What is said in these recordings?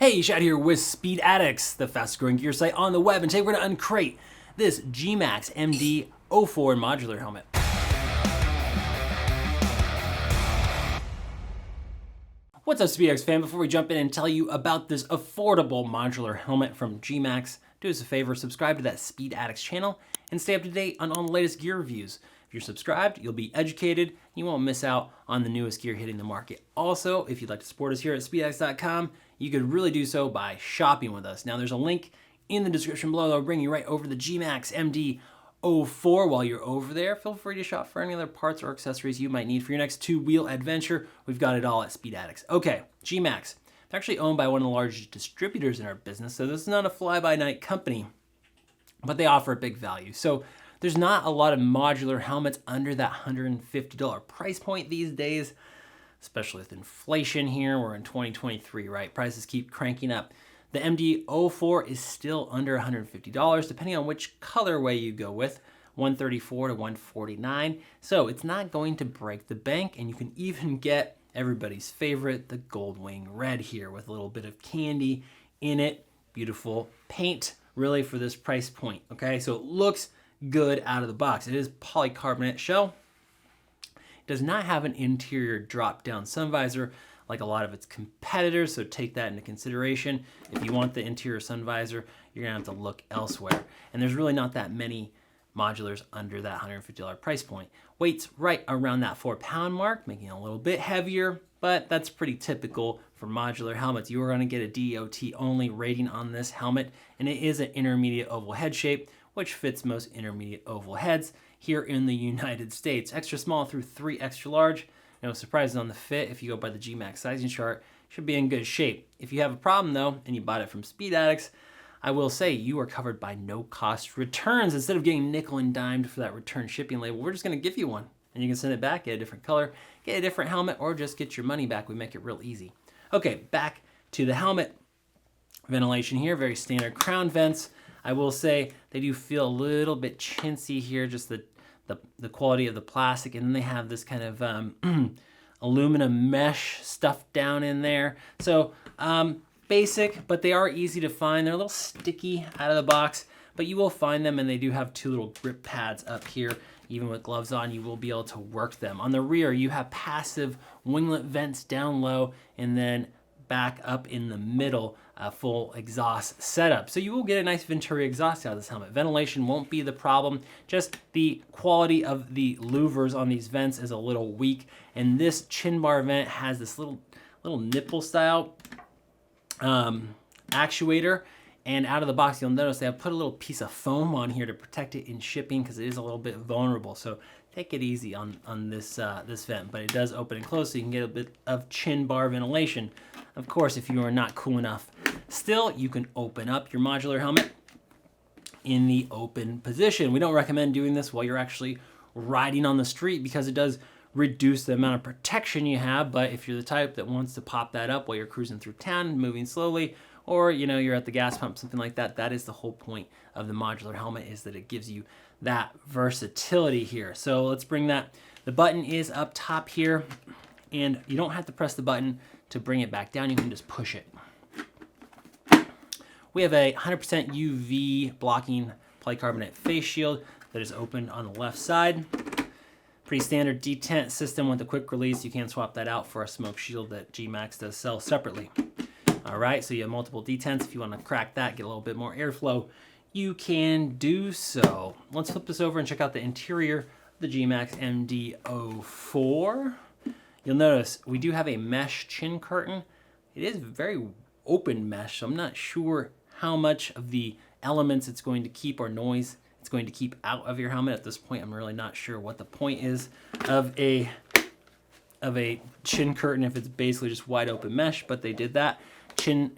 Hey, Shad here with Speed Addicts, the fastest growing gear site on the web, and today we're going to uncrate this GMAX MD-04 modular helmet. What's up, Speed Addicts fan? Before we jump in and tell you about this affordable modular helmet from GMAX, do us a favor, subscribe to that Speed Addicts channel and stay up to date on all the latest gear reviews. If you're subscribed, you'll be educated. You won't miss out on the newest gear hitting the market. Also, if you'd like to support us here at speedaddicts.com, you could really do so by shopping with us. Now, there's a link in the description below that'll bring you right over to the GMAX MD-04. While you're over there, feel free to shop for any other parts or accessories you might need for your next two-wheel adventure. We've got it all at Speed Addicts. Okay, GMAX. They're actually owned by one of the largest distributors in our business, so this is not a fly-by-night company, but they offer a big value. So there's not a lot of modular helmets under that $150 price point these days, especially with inflation here. We're in 2023, right? Prices keep cranking up. The MD-04 is still under $150, depending on which colorway you go with, $134 to $149. So it's not going to break the bank, and you can even get everybody's favorite, the Gold Wing Red here with a little bit of candy in it. Beautiful paint, really, for this price point, okay? So it looks good out of the box. It is polycarbonate shell. Does not have an interior drop-down sun visor like a lot of its competitors, so take that into consideration. If you want the interior sun visor, you're gonna have to look elsewhere. And there's really not that many modulars under that $150 price point. Weight's right around that 4-pound mark, making it a little bit heavier, but that's pretty typical for modular helmets. You are gonna get a DOT only rating on this helmet, and it is an intermediate oval head shape, which fits most intermediate oval heads here in the United States. Extra small through 3 extra large. No surprises on the fit. If you go by the GMAX sizing chart, should be in good shape. If you have a problem though, and you bought it from Speed Addicts, I will say you are covered by no cost returns. Instead of getting nickel and dimed for that return shipping label, we're just gonna give you one. And you can send it back, get a different color, get a different helmet, or just get your money back. We make it real easy. Okay, back to the helmet. Ventilation here, very standard crown vents. I will say they do feel a little bit chintzy here, just the quality of the plastic, and then they have this kind of aluminum mesh stuff down in there. So basic, but they are easy to find. They're a little sticky out of the box, but you will find them, and they do have 2 little grip pads up here. Even with gloves on, you will be able to work them. On the rear, you have passive winglet vents down low, and then back up in the middle, a full exhaust setup. So you will get a nice Venturi exhaust out of this helmet. Ventilation won't be the problem. Just the quality of the louvers on these vents is a little weak. And this chin bar vent has this little nipple style actuator. And out of the box, you'll notice they have put a little piece of foam on here to protect it in shipping because it is a little bit vulnerable. So take it easy on this vent, but it does open and close so you can get a bit of chin bar ventilation. Of course, if you are not cool enough, still, you can open up your modular helmet in the open position. We don't recommend doing this while you're actually riding on the street because it does reduce the amount of protection you have, but if you're the type that wants to pop that up while you're cruising through town, moving slowly, or you're at the gas pump, something like that, that is the whole point of the modular helmet, is that it gives you that versatility here. So let's bring that. The button is up top here, and you don't have to press the button to bring it back down. You can just push it. We have a 100% UV blocking polycarbonate face shield that is open on the left side. Pretty standard detent system with a quick release. You can swap that out for a smoke shield that GMAX does sell separately. All right, so you have multiple detents. If you want to crack that, get a little bit more airflow, you can do so. Let's flip this over and check out the interior of the GMAX MD-04. You'll notice we do have a mesh chin curtain. It is very open mesh, so I'm not sure how much of the elements it's going to keep or noise it's going to keep out of your helmet. At this point, I'm really not sure what the point is of a chin curtain if it's basically just wide open mesh, but they did that. Chin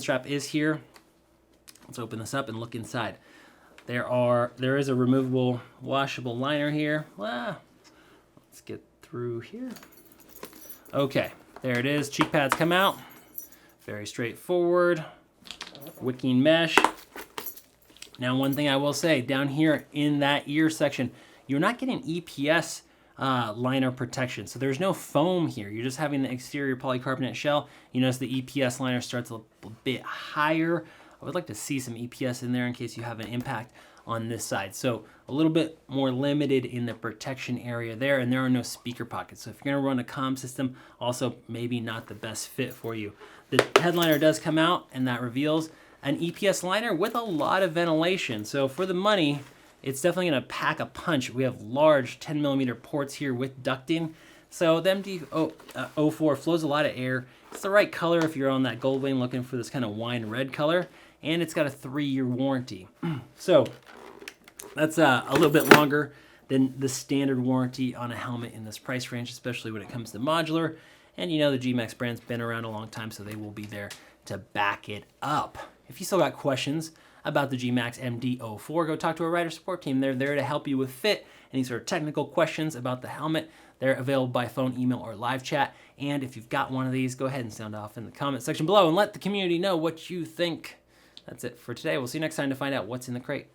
strap is here. Let's open this up and look inside. There is a removable washable liner here. Let's get through here. Okay, there it is. Cheek pads come out. Very straightforward. Wicking mesh. Now, one thing I will say, down here in that ear section, you're not getting EPS liner protection. So there's no foam here. You're just having the exterior polycarbonate shell. You notice the EPS liner starts a bit higher. I would like to see some EPS in there in case you have an impact on this side. So a little bit more limited in the protection area there, and there are no speaker pockets. So if you're gonna run a comm system, also maybe not the best fit for you. The headliner does come out, and that reveals an EPS liner with a lot of ventilation. So for the money, it's definitely gonna pack a punch. We have large 10mm ports here with ducting. So the MD-04 flows a lot of air. It's the right color if you're on that gold lane looking for this kind of wine red color, and it's got a 3-year warranty. So that's a little bit longer than the standard warranty on a helmet in this price range, especially when it comes to modular. And you know the GMAX brand's been around a long time, so they will be there to back it up. If you still got questions about the GMAX MD-04, go talk to a rider support team. They're there to help you with fit, any sort of technical questions about the helmet. They're available by phone, email, or live chat. And if you've got one of these, go ahead and sound off in the comment section below and let the community know what you think. That's it for today. We'll see you next time to find out what's in the crate.